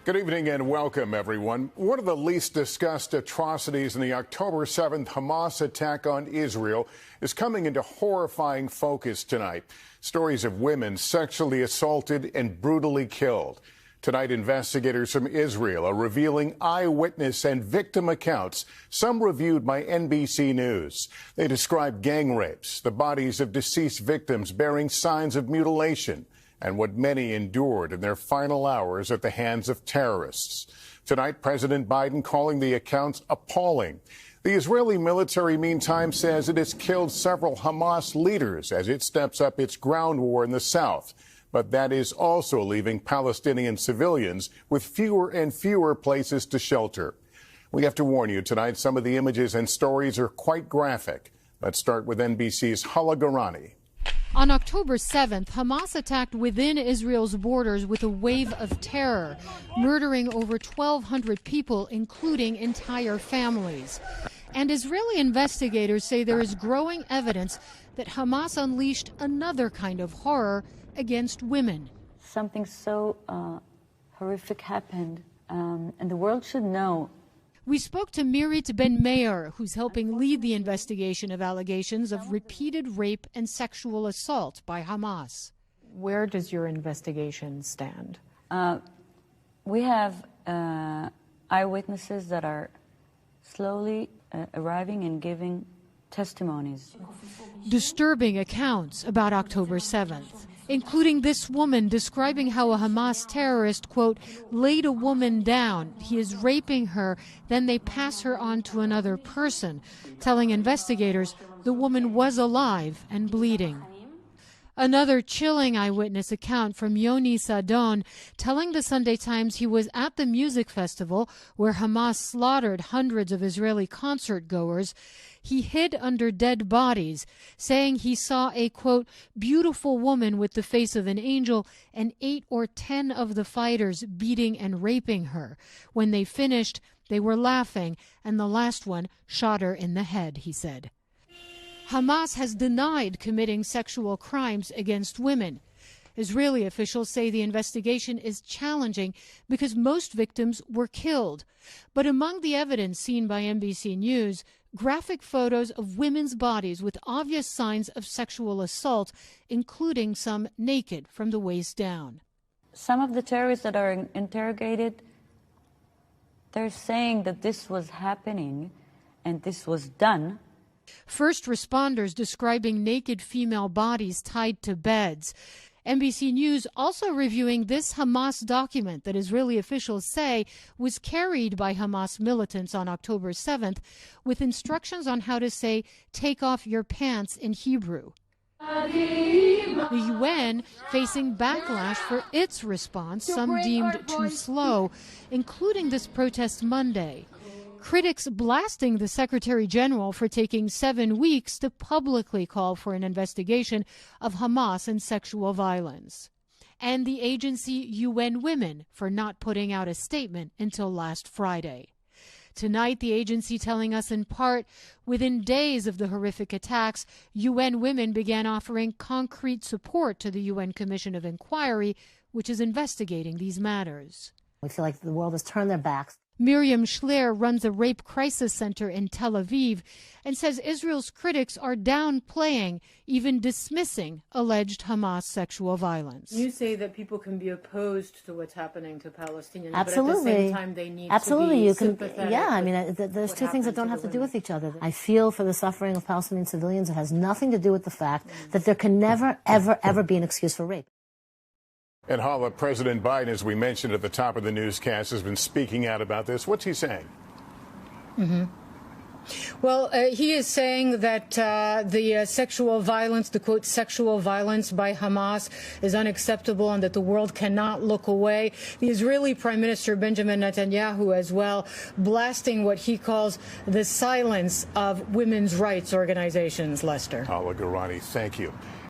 Good evening and welcome, everyone. One of the least discussed atrocities in the October 7th Hamas attack on Israel is coming into horrifying focus tonight. Stories of women sexually assaulted and brutally killed. Tonight, investigators from Israel are revealing eyewitness and victim accounts, some reviewed by NBC News. They describe gang rapes, the bodies of deceased victims bearing signs of mutilation, and what many endured in their final hours at the hands of terrorists. Tonight, President Biden calling the accounts appalling. The Israeli military, meantime, says it has killed several Hamas leaders as it steps up its ground war in the south. But that is also leaving Palestinian civilians with fewer and fewer places to shelter. We have to warn you tonight, some of the images and stories are quite graphic. Let's start with NBC's Hala Garani. On October 7th, Hamas attacked within Israel's borders with a wave of terror, murdering over 1,200 people, including entire families. And Israeli investigators say there is growing evidence that Hamas unleashed another kind of horror against women. Something so horrific happened, and the world should know. We spoke to Mirit Ben Meir, who's helping lead the investigation of allegations of repeated rape and sexual assault by Hamas. Where does your investigation stand? We have eyewitnesses that are slowly arriving and giving testimonies. Disturbing accounts about October 7th, including this woman describing how a Hamas terrorist, quote, laid a woman down. He is raping her, then they pass her on to another person, telling investigators the woman was alive and bleeding. Another chilling eyewitness account from Yoni Sadon, telling the Sunday Times he was at the music festival where Hamas slaughtered hundreds of Israeli concert goers. He hid under dead bodies, saying he saw a, quote, beautiful woman with the face of an angel and 8 or 10 of the fighters beating and raping her. When they finished, they were laughing, and the last one shot her in the head, he said. Hamas has denied committing sexual crimes against women. Israeli officials say the investigation is challenging because most victims were killed. But among the evidence seen by NBC News, graphic photos of women's bodies with obvious signs of sexual assault, including some naked from the waist down. Some of the terrorists that are interrogated, they're saying that this was happening and this was done. First responders describing naked female bodies tied to beds. NBC News also reviewing this Hamas document that Israeli officials say was carried by Hamas militants on October 7th with instructions on how to say, take off your pants in Hebrew. The UN facing backlash for its response, some deemed too slow, including this protest Monday. Critics blasting the Secretary General for taking 7 weeks to publicly call for an investigation of Hamas and sexual violence. And the agency UN Women for not putting out a statement until last Friday. Tonight, the agency telling us in part, within days of the horrific attacks, UN Women began offering concrete support to the UN Commission of Inquiry, which is investigating these matters. We feel like the world has turned their backs. Miriam Schleer runs a rape crisis center in Tel Aviv and says Israel's critics are downplaying, even dismissing, alleged Hamas sexual violence. You say that people can be opposed to what's happening to Palestinians, Absolutely. but at the same time they need Absolutely. to be You can, sympathetic. yeah, I mean, there's two things that don't have to do with each other. I feel for the suffering of Palestinian civilians. It has nothing to do with the fact that there can never, ever, ever be an excuse for rape. And Hala, President Biden, as we mentioned at the top of the newscast, has been speaking out about this. What's he saying? Well, he is saying that the sexual violence, the quote, sexual violence by Hamas is unacceptable and that the world cannot look away. The Israeli Prime Minister Benjamin Netanyahu as well, blasting what he calls the silence of women's rights organizations, Lester. Hala Garani, thank you.